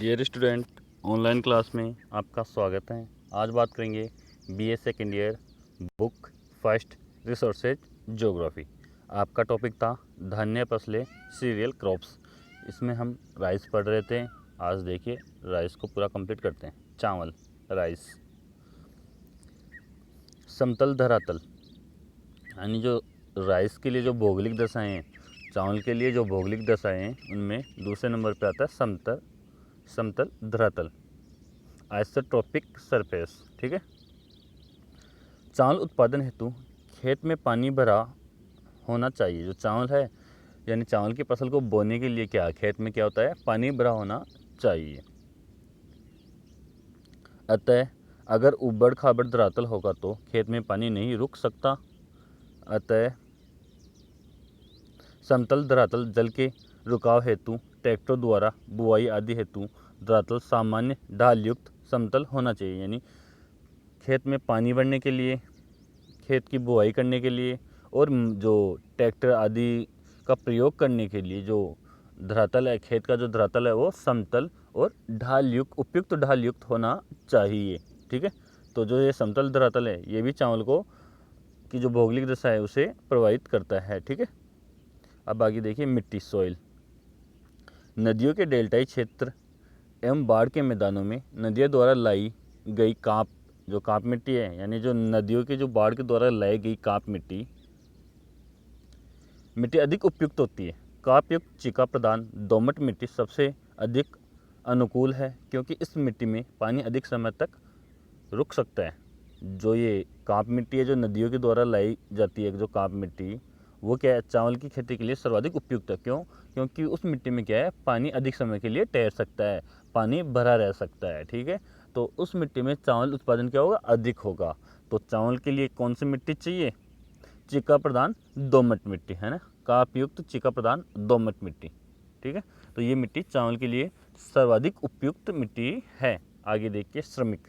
Dear student, online class में आपका स्वागत है। आज बात करेंगे BA second year book first resources geography. आपका टॉपिक था धान्य फसलें सीरियल क्रॉप्स। इसमें हम राइस पढ़ रहे थे। आज देखिए राइस को पूरा कंप्लीट करते हैं। चावल, राइस। समतल धरातल यानी जो राइस के लिए जो भौगोलिक दशाएं हैं, चावल के लिए जो भौगोलिक दशाएं हैं, उनमें दूसरे नंबर पे आता है समतल धरातल, आइसोट्रॉपिक सरफेस। ठीक है। चावल उत्पादन हेतु खेत में पानी भरा होना चाहिए। जो चावल है यानी चावल की फसल को बोने के लिए क्या खेत में क्या होता है, पानी भरा होना चाहिए। अतः अगर उबड़ खाबड़ धरातल होगा तो खेत में पानी नहीं रुक सकता। अतः समतल धरातल जल के रुकाव हेतु ट्रैक्टर द्वारा बुआई आदि हेतु धरातल सामान्य ढाल युक्त समतल होना चाहिए। यानी खेत में पानी भरने के लिए, खेत की बुआई करने के लिए और जो ट्रैक्टर आदि का प्रयोग करने के लिए जो धरातल है, खेत का जो धरातल है, वो समतल और ढाल युक्त, उपयुक्त ढाल युक्त होना चाहिए। ठीक है। तो जो ये समतल धरातल है ये भी चावल को की जो भौगोलिक दशा है उसे प्रभावित करता है। ठीक है। अब आगे देखिए मिट्टी, सॉइल। नदियों के डेल्टाई क्षेत्र एवं बाढ़ के मैदानों में नदियों द्वारा लाई गई जो काप मिट्टी है, यानी जो नदियों की जो बाढ़ के द्वारा लाई गई काप मिट्टी अधिक उपयुक्त होती है। काप युक्त चिका प्रदान दोमट मिट्टी सबसे अधिक अनुकूल है क्योंकि इस मिट्टी में पानी अधिक समय तक रुक सकता है। जो ये काप मिट्टी है जो नदियों के द्वारा लाई जाती है, जो काप मिट्टी, वो क्या है, चावल की खेती के लिए सर्वाधिक उपयुक्त है। क्यों? क्योंकि उस मिट्टी में क्या है, पानी अधिक समय के लिए तैर सकता है, पानी भरा रह सकता है। ठीक है। तो उस मिट्टी में चावल उत्पादन क्या होगा, अधिक होगा। तो चावल के लिए कौन सी मिट्टी चाहिए? चिका प्रधान दोमट मिट्टी, है ना, काप युक्त चिका प्रधान दोमट मिट्टी। ठीक है। तो ये मिट्टी चावल के लिए सर्वाधिक उपयुक्त मिट्टी है। आगे देखिए श्रमिक,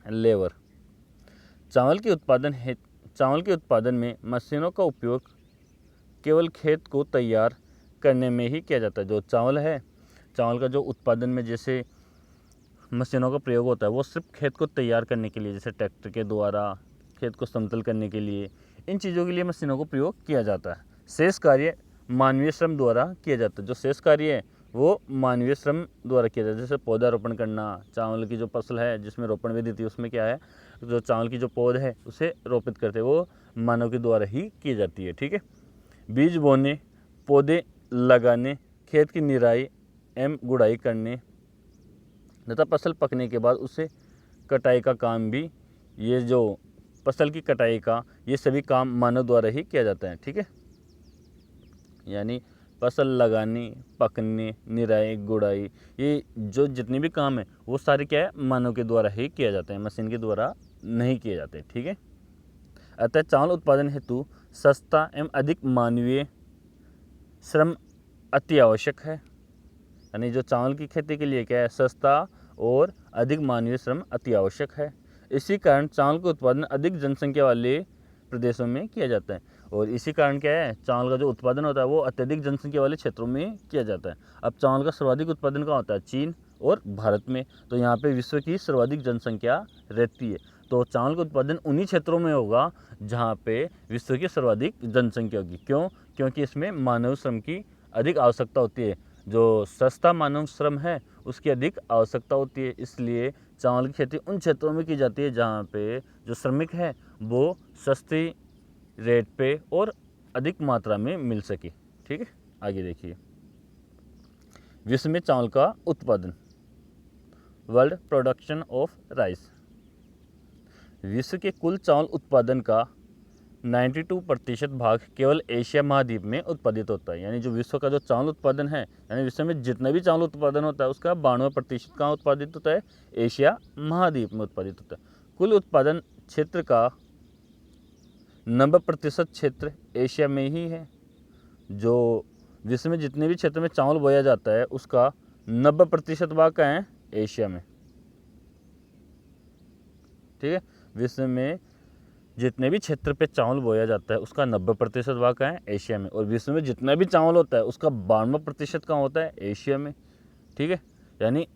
लेबर। चावल के उत्पादन में मशीनों का उपयोग केवल खेत को तैयार करने में ही किया जाता है। जो चावल है, चावल का जो उत्पादन में जैसे मशीनों का प्रयोग होता है वो सिर्फ खेत को तैयार करने के लिए, जैसे ट्रैक्टर के द्वारा खेत को समतल करने के लिए, इन चीज़ों के लिए मशीनों को प्रयोग किया जाता है। शेष कार्य मानवीय श्रम द्वारा किया जाता है। जो शेष कार्य है वो मानवीय श्रम द्वारा किया जाता है। जैसे पौधारोपण करना, चावल की जो फसल है जिसमें रोपण विधि थी उसमें क्या है, जो चावल की जो पौध है उसे रोपित करते हैं, वो मानव के द्वारा ही की जाती है। ठीक है। बीज बोने, पौधे लगाने, खेत की निराई एवं गुड़ाई करने तथा फसल पकने के बाद उसे कटाई का काम भी, ये जो फसल की कटाई का, ये सभी काम मानव द्वारा ही किया जाता है। ठीक है। यानी फसल लगाने, पकने, निराई, गुड़ाई, ये जो जितने भी काम है वो सारे क्या है, मानव के द्वारा ही किया जाते हैं, मशीन के द्वारा नहीं किए जाते। ठीक है। अतः चावल उत्पादन हेतु सस्ता एवं अधिक मानवीय श्रम अति आवश्यक है। यानी जो चावल की खेती के लिए क्या है, सस्ता और अधिक मानवीय श्रम अति आवश्यक है। इसी कारण चावल का उत्पादन अधिक जनसंख्या वाले प्रदेशों में किया जाता है। और इसी कारण क्या है, चावल का जो उत्पादन होता है वो अत्यधिक जनसंख्या वाले क्षेत्रों में किया जाता है। अब चावल का सर्वाधिक उत्पादन कहाँ होता है? चीन और भारत में। तो यहाँ पे विश्व की सर्वाधिक जनसंख्या रहती है। तो चावल का उत्पादन उन्हीं क्षेत्रों में होगा जहाँ पे विश्व की सर्वाधिक जनसंख्या होगी। क्यों? क्योंकि इसमें मानव श्रम की अधिक आवश्यकता होती है। जो सस्ता मानव श्रम है उसकी अधिक आवश्यकता होती है। इसलिए चावल की खेती उन क्षेत्रों में की जाती है जहाँ पे जो श्रमिक है वो सस्ती रेट पे और अधिक मात्रा में मिल सके। ठीक है। आगे देखिए विश्व में चावल का उत्पादन, वर्ल्ड प्रोडक्शन ऑफ राइस। विश्व के कुल चावल उत्पादन का 92% भाग केवल एशिया महाद्वीप में उत्पादित होता है। यानी जो विश्व का जो चावल उत्पादन है, यानी विश्व में जितना भी चावल उत्पादन होता है उसका 92% कहाँ उत्पादित होता है? एशिया महाद्वीप में उत्पादित होता है। कुल उत्पादन क्षेत्र का 90% क्षेत्र एशिया में ही है। जो विश्व में जितने भी क्षेत्र में चावल बोया जाता है उसका 90% भाग कहाँ है? एशिया में। ठीक है। विश्व में जितने भी क्षेत्र पे चावल बोया जाता है उसका 90% भाग कहाँ है? एशिया में। और विश्व में जितना भी चावल होता है उसका 92% कहाँ होता है? एशिया में। ठीक है। यानी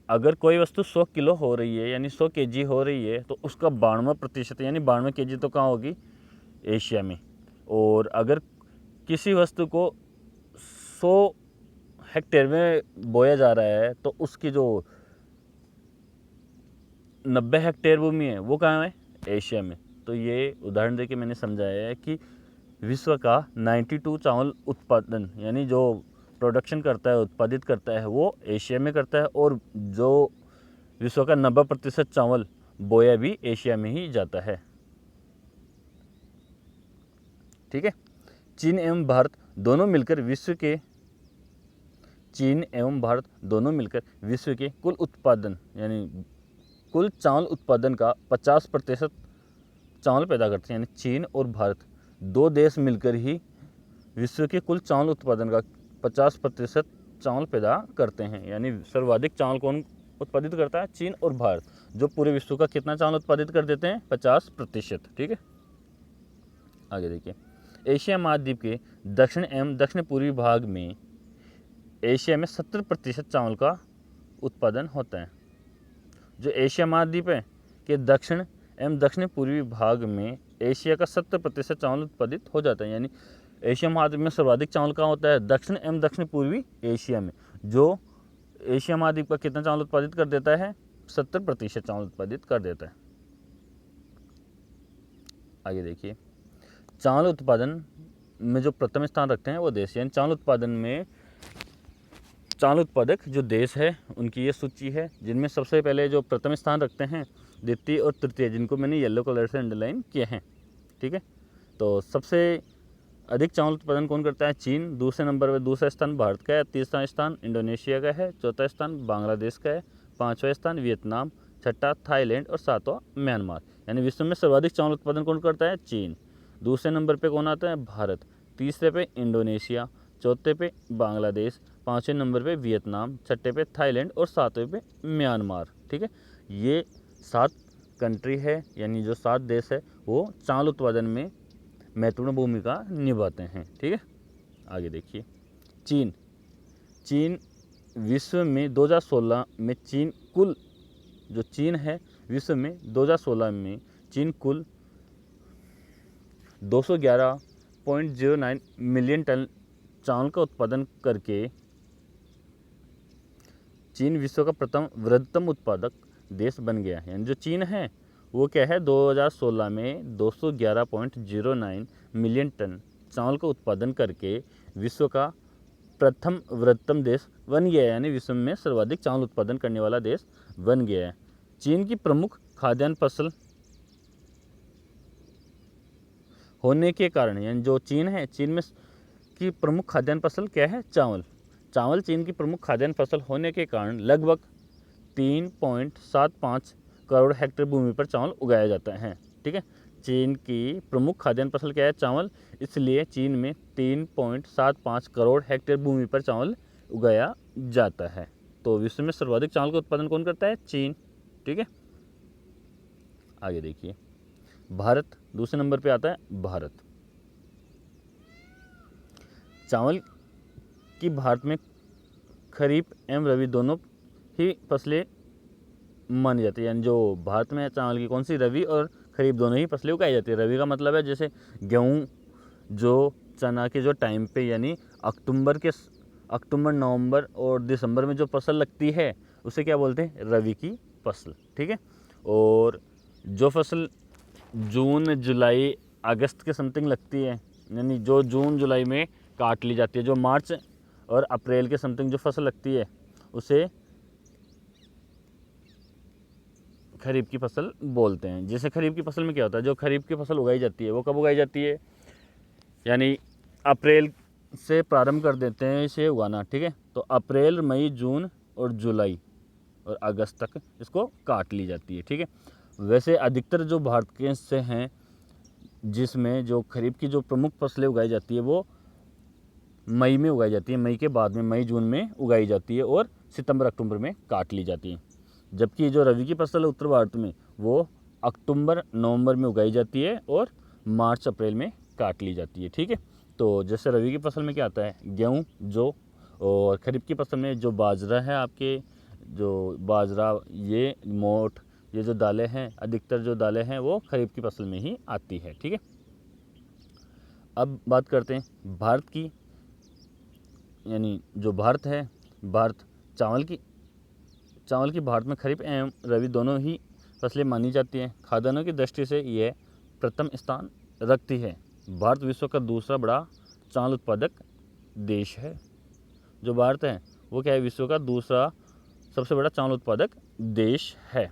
अगर कोई वस्तु 100 किलो हो रही है यानी 100 केजी हो रही है तो उसका 92% यानी 92 केजी तो कहाँ होगी, एशिया में। और अगर किसी वस्तु को 100 हेक्टेयर में बोया जा रहा है तो उसकी जो 90 हेक्टेयर भूमि है वो कहाँ है, एशिया में। तो ये उदाहरण देके मैंने समझाया है कि विश्व का 92 चावल उत्पादन यानी जो प्रोडक्शन करता है, उत्पादित करता है, वो एशिया में करता है, और जो विश्व का 90% चावल बोया भी एशिया में ही जाता है। ठीक है। चीन एवं भारत दोनों मिलकर विश्व के कुल उत्पादन यानी कुल चावल उत्पादन का 50% चावल पैदा करते हैं। यानी चीन और भारत दो देश मिलकर ही विश्व के कुल चावल उत्पादन का 50% चावल पैदा करते हैं। यानी सर्वाधिक चावल कौन उत्पादित करता है, चीन और भारत, जो पूरे विश्व का कितना चावल उत्पादित कर देते हैं, 50%। ठीक है। आगे देखिए, एशिया महाद्वीप के दक्षिण एवं दक्षिण पूर्वी भाग में एशिया में 70% चावल का उत्पादन होता है। जो एशिया महाद्वीप है के दक्षिण एवं दक्षिण पूर्वी भाग में एशिया का 70% चावल उत्पादित हो जाता है। यानी एशिया महाद्वीप में सर्वाधिक चावल कहाँ होता है, दक्षिण एवं दक्षिण पूर्वी एशिया में, जो एशिया महाद्वीप का कितना चावल उत्पादित कर देता है, 70% चावल उत्पादित कर देता है। आगे देखिए, चावल उत्पादन में जो प्रथम स्थान रखते हैं वो देश, यानी चावल उत्पादन में चावल उत्पादक जो देश है उनकी ये सूची है, जिनमें सबसे पहले जो प्रथम स्थान रखते हैं द्वितीय और तृतीय, जिनको मैंने येलो कलर से अंडरलाइन किए हैं। ठीक है। तो सबसे अधिक चावल उत्पादन कौन करता है, चीन। दूसरे नंबर पर दूसरा स्थान भारत का है, तीसरा स्थान इंडोनेशिया का है, चौथा स्थान बांग्लादेश का है, पाँचवा स्थान वियतनाम, छठा थाईलैंड और सातवां म्यांमार। यानी विश्व में सर्वाधिक चावल उत्पादन कौन करता है, चीन। दूसरे नंबर पे कौन आता है, भारत। तीसरे पे इंडोनेशिया, चौथे पे बांग्लादेश, पाँचवें नंबर पे वियतनाम, छठे पे थाईलैंड और सातवें पे म्यांमार। ठीक है। ये 7 कंट्री है, यानी जो 7 देश है वो चावल उत्पादन में महत्वपूर्ण भूमिका निभाते हैं। ठीक है। आगे देखिए, चीन विश्व में 2016 में चीन है विश्व में 2016 में चीन कुल 211.09 मिलियन टन चावल का उत्पादन करके चीन विश्व का प्रथम वृहत्तम उत्पादक देश बन गया है। यानी जो चीन है वो क्या है, 2016 में 211.09 मिलियन टन चावल का उत्पादन करके विश्व का प्रथम वृहत्तम देश बन गया है, यानी विश्व में सर्वाधिक चावल उत्पादन करने वाला देश बन गया है। चीन की प्रमुख खाद्यान्न फसल होने के कारण, यानी जो चीन है, चीन में की प्रमुख खाद्यान्न फसल क्या है, चावल चीन की प्रमुख खाद्यान्न फसल होने के कारण लगभग 3.75 करोड़ हेक्टेयर भूमि पर चावल उगाया जाता है। ठीक है। चीन की प्रमुख खाद्यान्न फसल क्या है, चावल, इसलिए चीन में 3.75 करोड़ हेक्टेयर भूमि पर चावल उगाया जाता है। तो विश्व में सर्वाधिक चावल का उत्पादन कौन करता है, चीन। ठीक है। आगे देखिए, भारत दूसरे नंबर पे आता है। भारत चावल की भारत में खरीफ एवं रबी दोनों ही फसलें मानी जाती है। यानी जो भारत में चावल की कौन सी, रबी और खरीफ दोनों ही फसलें उगाई जाती है। रबी का मतलब है जैसे गेहूँ, जो चना के जो टाइम पे, यानी अक्टूबर नवंबर और दिसंबर में जो फसल लगती है उसे क्या बोलते हैं, रबी की फसल। ठीक है। और जो फसल जून जुलाई अगस्त के समथिंग लगती है, यानी जो जून जुलाई में काट ली जाती है, जो मार्च और अप्रैल के समथिंग जो फसल लगती है उसे खरीफ की फसल बोलते हैं। जैसे खरीफ की फसल में क्या होता है, जो खरीफ की फसल उगाई जाती है वो कब उगाई जाती है, यानी अप्रैल से प्रारंभ कर देते हैं इसे उगाना। ठीक है। तो अप्रैल, मई, जून और जुलाई और अगस्त तक इसको काट ली जाती है। ठीक है। वैसे अधिकतर जो भारत के हिस्से हैं जिसमें जो खरीफ की जो प्रमुख फसलें उगाई जाती है वो मई में उगाई जाती है, मई के बाद में, मई जून में उगाई जाती है और सितंबर अक्टूबर में काट ली जाती है। जबकि जो रबी की फसल है उत्तर भारत में वो अक्टूबर नवंबर में उगाई जाती है और मार्च अप्रैल में काट ली जाती है। ठीक है। तो जैसे रबी की फसल में क्या आता है, गेहूँ, जौ और खरीफ की फसल में जो बाजरा है आपके, जो बाजरा, ये मोठ, ये जो दालें हैं, अधिकतर जो दालें हैं वो खरीफ की फसल में ही आती है। ठीक है, अब बात करते हैं भारत की, यानी जो भारत है, भारत चावल की भारत में खरीफ एवं रबी दोनों ही फसलें मानी जाती हैं। खाद्यान्नों की दृष्टि से यह प्रथम स्थान रखती है। भारत विश्व का दूसरा बड़ा चावल उत्पादक देश है। जो भारत है वो क्या है, विश्व का दूसरा सबसे बड़ा चावल उत्पादक देश है।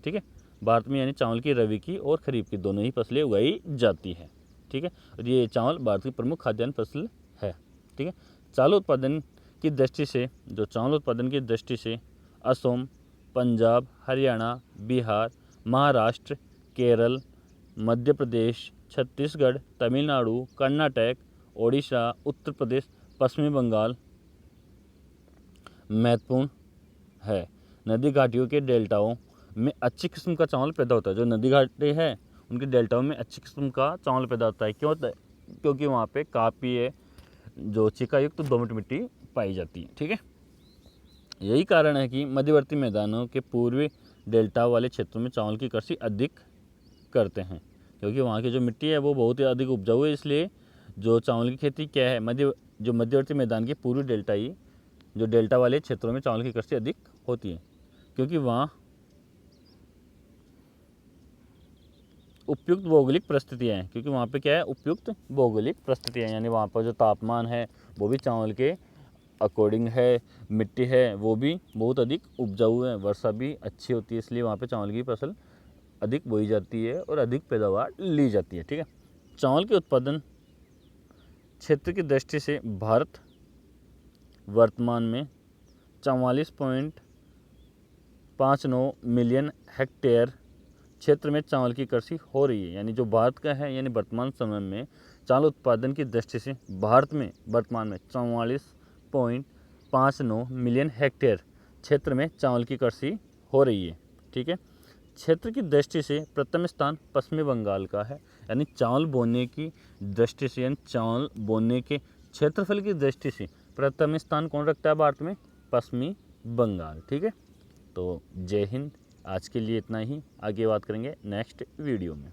ठीक है, भारत में यानी चावल की रबी की और खरीफ की दोनों ही फसलें उगाई जाती है। ठीक है, और ये चावल भारत की प्रमुख खाद्यान्न फसल है। ठीक है, चावल उत्पादन की दृष्टि से, जो चावल उत्पादन की दृष्टि से असम, पंजाब, हरियाणा, बिहार, महाराष्ट्र, केरल, मध्य प्रदेश, छत्तीसगढ़, तमिलनाडु, कर्नाटक, ओडिशा, उत्तर प्रदेश, पश्चिमी बंगाल महत्वपूर्ण है। नदी घाटियों के डेल्टाओं में अच्छी किस्म का चावल पैदा होता है। जो नदी घाटी है उनके डेल्टाओं में अच्छी किस्म का चावल पैदा होता है। क्यों होता है? क्योंकि वहाँ पे काफी जो चिकायुक्त दोमट मिट्टी पाई जाती है। ठीक है, यही कारण है कि मध्यवर्ती मैदानों के पूर्वी डेल्टा वाले क्षेत्रों में चावल की कृषि अधिक करते हैं, क्योंकि वहाँ की जो मिट्टी है वो बहुत ही अधिक उपजाऊ है। इसलिए जो चावल की खेती क्या है, मध्यवर्ती मैदान के पूर्वी डेल्टाई, जो डेल्टा वाले क्षेत्रों में चावल की कृषि अधिक होती है, क्योंकि वहाँ उपयुक्त भौगोलिक परिस्थितियाँ हैं। क्योंकि वहाँ पे क्या है, उपयुक्त भौगोलिक परिस्थितियाँ, यानी वहाँ पर जो तापमान है वो भी चावल के अकॉर्डिंग है, मिट्टी है वो भी बहुत अधिक उपजाऊ है, वर्षा भी अच्छी होती है, इसलिए वहाँ पे चावल की फसल अधिक बोई जाती है और अधिक पैदावार ली जाती है। ठीक है, चावल के उत्पादन क्षेत्र की दृष्टि से भारत वर्तमान में 44.59 मिलियन हेक्टेयर क्षेत्र में चावल की कृषि हो रही है। यानी जो भारत का है, यानी वर्तमान समय में चावल उत्पादन की दृष्टि से भारत में वर्तमान में 44.59 मिलियन हेक्टेयर क्षेत्र में चावल की कृषि हो रही है। ठीक है, क्षेत्र की दृष्टि से प्रथम स्थान पश्चिमी बंगाल का है। यानी चावल बोने की दृष्टि से, यानी चावल बोने के क्षेत्रफल की दृष्टि से प्रथम स्थान कौन रखता है भारत में? पश्चिमी बंगाल। ठीक है, तो जय हिंद। आज के लिए इतना ही, आगे बात करेंगे नेक्स्ट वीडियो में।